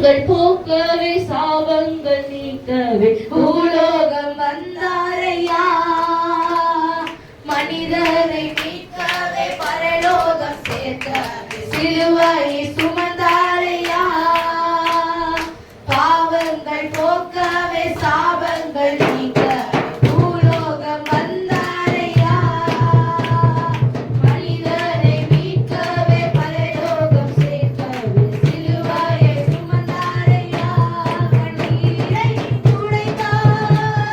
பாவங்கள் போக்கவே சாபங்கள் நீக்கவே பூலோகம் வந்தாரையா. மனிதரை மீட்கவே பரலோகம் சேர்க்கவே சிலுவையை சுமந்தாரையா. பாவங்கள் போக்கவே சாபங்கள் நீக்கவே பூலோகம் வந்தாரையா. மனிதரை மீட்கவே பரலோகம் சேர்க்கவே சிலுவையை சுமந்தாரையா. கண்ணீரை துடைத்தார்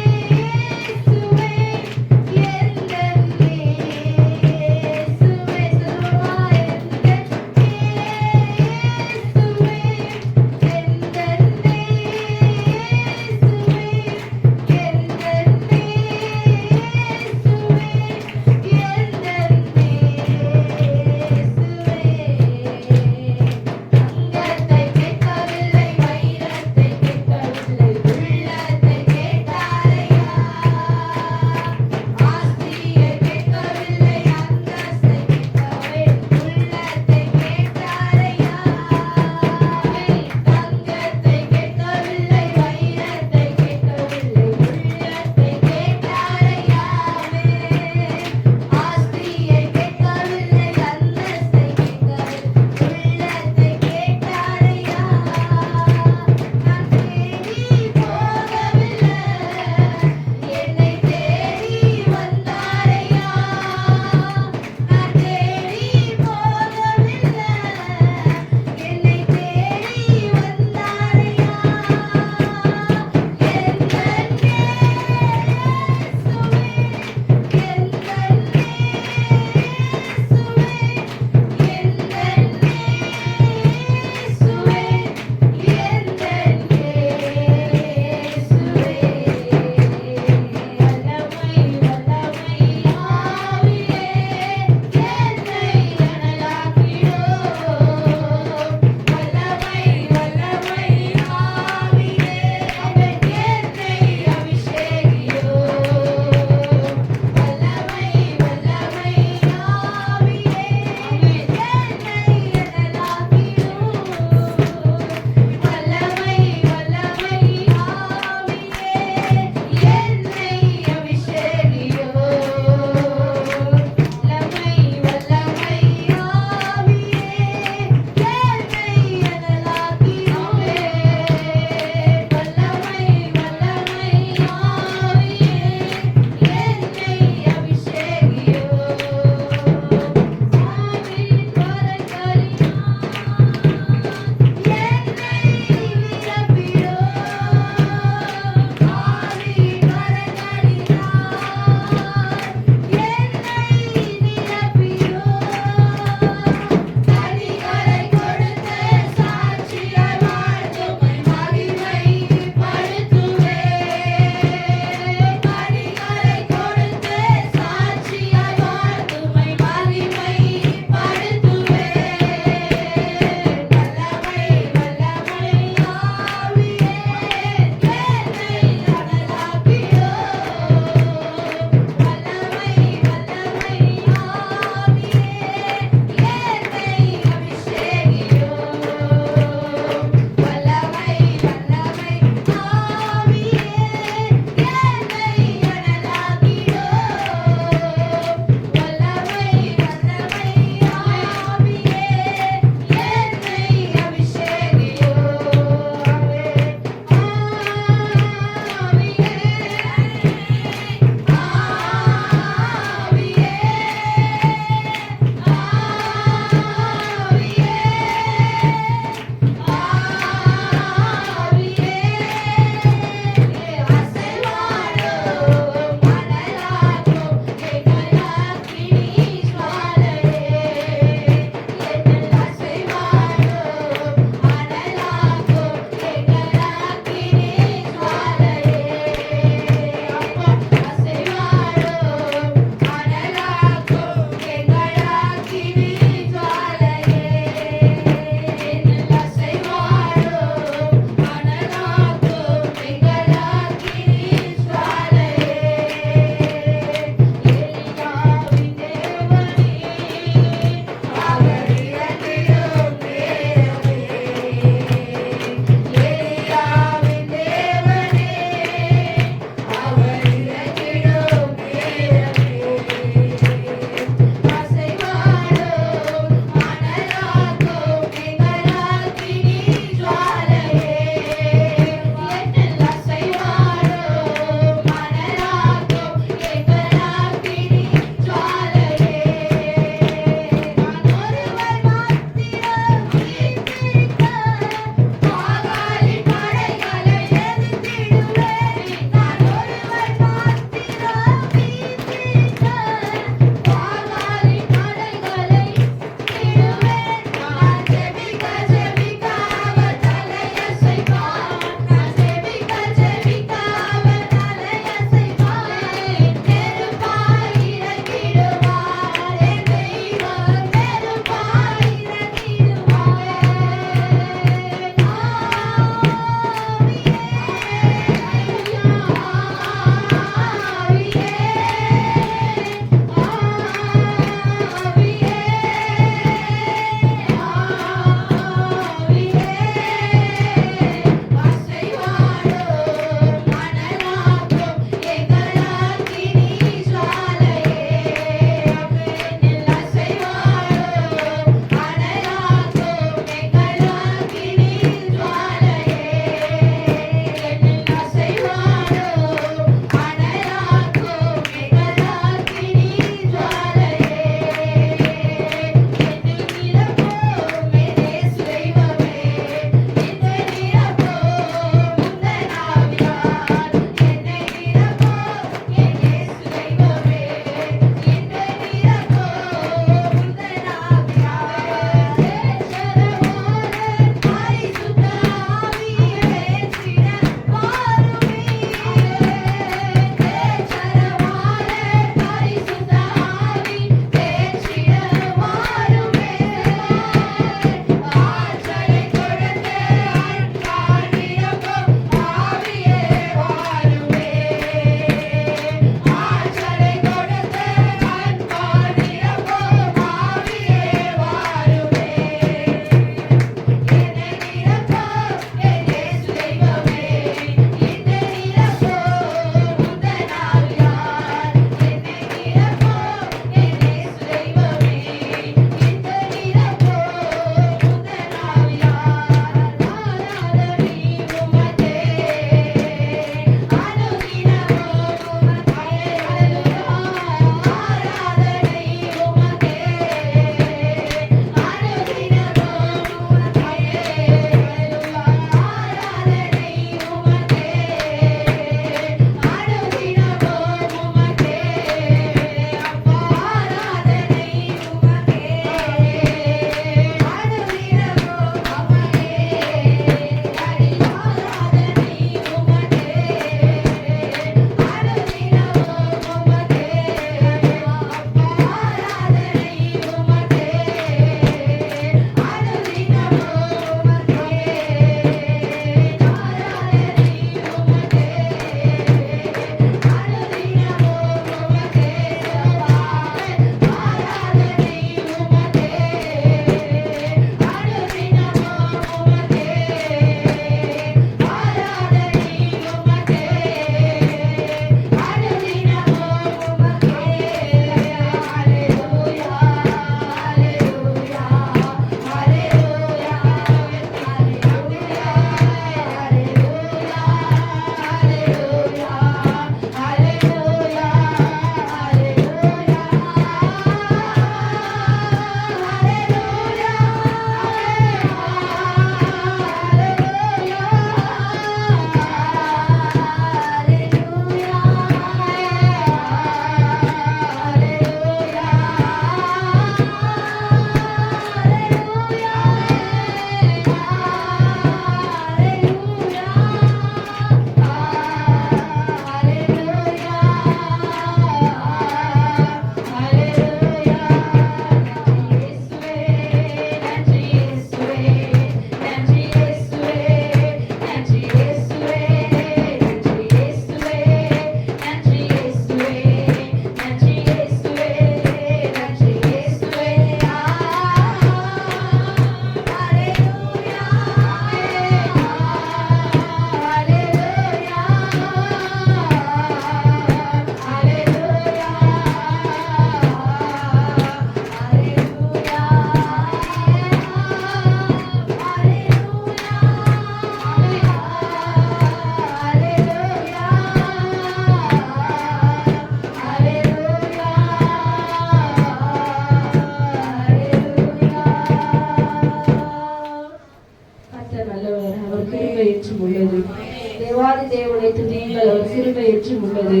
தேவாதி தேவனை துதியுங்கள், அவர் கிருபை என்றும் உள்ளது.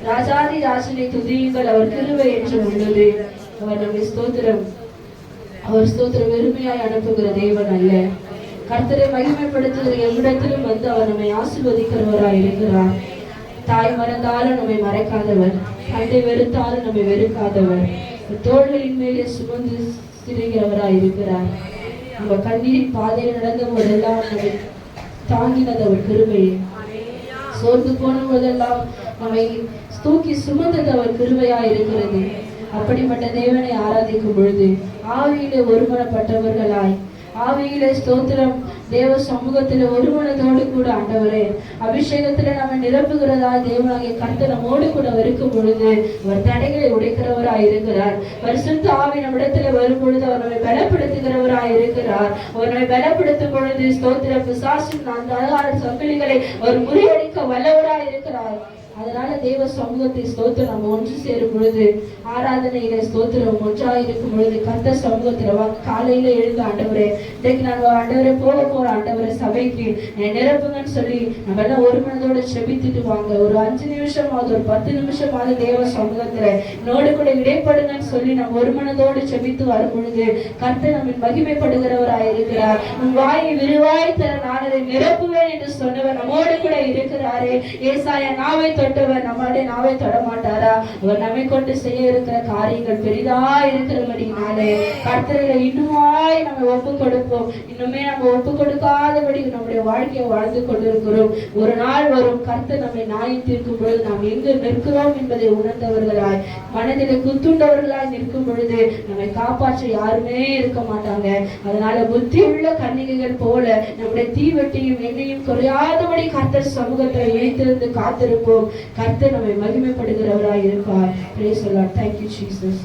ராஜாதி ராஜனை துதியுங்கள், அவர் கிருபை என்றும் உள்ளது. அவர் நம்மை ஸ்தோத்திரம், அவர் ஸ்தோத்திரம் வெறுமையாய் அனுப்புகிற தேவன் அல்ல. கர்த்தரை மகிமைப்படுத்துகிற எவ்விடத்திலும் வந்து அவர் நம்மை ஆசீர்வதிக்கிறவராய் இருக்கிறார். தாய் மறந்தாலும் நம்மை மறைக்காதவர், தந்தை வெறுத்தாலும் நம்மை வெறுக்காதவர், தோள்களின் மேலே சுமந்து திரிகிறவராய் இருக்கிறார். நம்ம கண்ணீரின் பாதையில் நடந்த போதெல்லாம் நம்மை தாங்கினது அவர் கிருபை. சோர்ந்து போன போதெல்லாம் நம்மை தூக்கி சுமந்தது அவர் கிருபையா இருக்கிறது. அப்படிப்பட்ட தேவனை ஆராதிக்கும் பொழுது ஆவியிலே ஒருமனப்பட்டவர்களாய், ஆவியிலே ஸ்தோத்திரம், தேவ சமூகத்திலே ஒருமனத்தோடு கூட ஆண்டவரே அபிஷேகத்திலே நம்ம நிரப்புகிறதா தேவனாகிய கர்த்தர் நம்மோடு கூட இருக்கும் பொழுது அவர் தடைகளை உடைக்கிறவராய் இருக்கிறார். பரிசுத்த ஆவி நம்மிடத்துல வரும் பொழுது அவர் நம்மை பலப்படுத்துகிறவராய் இருக்கிறார். அவர் நம்மை பலப்படுத்தும் பொழுது ஸ்தோத்திர பிசாசின் அந்த அழகான சங்கிலிகளை அவர் முறியடிக்க வல்லவராய் இருக்கிறார். அதனால தேவ சமூகத்தை ஸ்தோத்திரம் நம்ம ஒன்று சேரும் பொழுது, ஆராதனையில ஸ்தோத்திரம் ஒன்றாக இருக்கும் பொழுது கர்த்தர் சமூகத்துல வாங்க. காலையில எழுந்த ஆண்டவரே, இன்றைக்கு நான் ஆண்டவரை போக போற ஆண்டவரை சபைக்கு நிரப்புங்கன்னு சொல்லி நம்ம எல்லாம் ஒரு மனதோட செபித்துட்டு வாங்க. ஒரு 5 நிமிஷமாவது, ஒரு 10 நிமிஷமாவது தேவ சமூகத்துல என்னோடு கூட இடைப்படுங்கன்னு சொல்லி நம்ம ஒரு மனதோடு செபித்து வரும் பொழுது கர்த்தர் நம்ம மகிமைப்படுகிறவராய் இருக்கிறார். உன் வாயை விரிவாய் தர நான் அதை நிரப்புவேன் என்று சொன்னவர் நம்மோடு கூட இருக்கிறாரே. ஏசாயா நாவை தொட்டவர் நம்மளுடைய நாவை தொட மாட்டாரா? அவர் நம்மை கொண்டு செய்ய இருக்கிற காரியங்கள் பெரிதா இருக்கிறபடினாலே கர்த்தரை இன்னுமாய் நம்ம ஒப்பு கொடுப்போம். இன்னுமே நம்ம ஒப்பு கொடுக்காதபடி நம்முடைய வாழ்க்கையை வாழ்ந்து கொண்டிருக்கிறோம். ஒரு நாள் வரும் கர்த்தர் நம்மை நியாயம் தீர்க்கும் பொழுது நாம் எங்கு நிற்கிறோம் என்பதை உணர்ந்தவர்களாய், மனதிலே குத்துண்டவர்களாய் நிற்கும் பொழுது நம்மை காப்பாற்ற யாருமே இருக்க மாட்டாங்க. அதனால புத்தி உள்ள கன்னிகைகள் போல நம்முடைய தீவெட்டியும் எண்ணையும் குறையாதபடி கர்த்தர் சமூகத்தை வைத்திருந்து காத்திருப்போம். கர்த்தர் நம்மை மகிமைப்படுகிறவராய் இருப்பார். Praise the Lord. Thank you, Jesus.